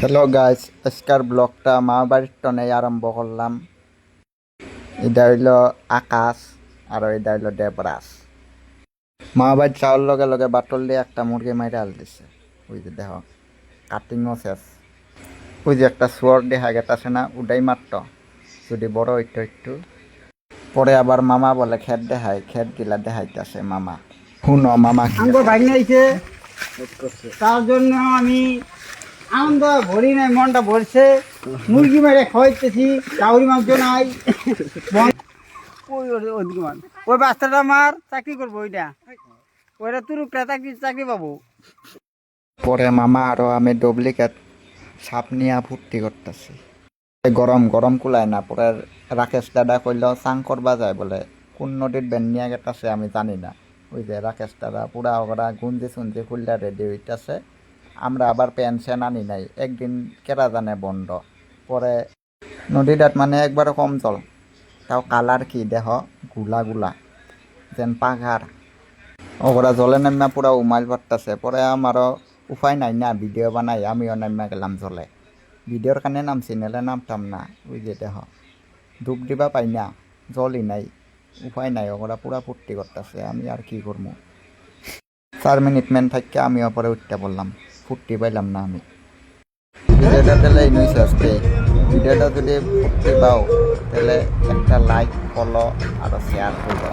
Hello guys, আজকের ব্লগটা মা বাড়ির টনেই আরম্ভ করলাম। এটা হইল আকাশ আর এটা হইল দেবরাজ। মা বাড়ি চাওয়ার লগে লগে বাটল দিয়ে একটা মুরগি মাইরে আল দিছে। ওই যে দেখো কাটিংও শেষ। ওই যে একটা শুয়ার দেখা গেতাছে না, ওটাই মাত্র যদি বড় হইতো একটু। পরে আবার মামা বলে খেত দেখায়, খেত গিলা দেখাইতেছে মামা। শুনো মামা তার জন্য আমি আনন্দ ভরি নাই, মনটা ভরছে। মুরগি মেরে খাওয়াইতেছি, চাউরি মাংস নাই। ওই বাচ্চাটা আমার চাকরি করবো, ওইটা তুরুকটা চাকরি পাবো। পরে মামা আরো আমি ডুপ্লিকেট সাপ নিয়ে ফুর্তি করতেছি। গরম গরম কুলায় না। পরে রাকেশ দাদা কইল চাং করবা যায় বলে। কোন নদীর বেন নিয়ে গেতাছে আমি জানি না। ওই যে রাকেশ দাদা পুরা ওরা গুঞ্জি সুঞ্জি খুললা রেডি হইতাছে। আমরা আবার পেনশন আনি নাই, একদিন কেরা জানে বন্ধ। পরে নদীটাত মানে একবারও কম জল, তাও কালার কি দেহ গুলা গুলা যেন পাঘার। ওরা জলে নামা পুরা উমাইল পারতাছে। পরে আমারও উপায় নাই না, ভিডিও বানাই আমিও নামা গেলাম জলে। ভিডিওর কানে নামছি, নেলে নামতাম না। ওই যে দেহ ডুব দিবা পাই না, জলই নাই, উপায় নাই। ওরা পুরা ফুর্তি করতেছে, আমি আর কি করবো। 4 মিনিট মেন থাকতে আমিও পরে উঠতে বললাম, ফুর্তি পাইলাম না আমি। ভিডিওটা তাহলে এই নইছে আজকে। ভিডিওটা যদি ফুর্তি পাও তাহলে একটা লাইক, ফলো আর শেয়ার করো।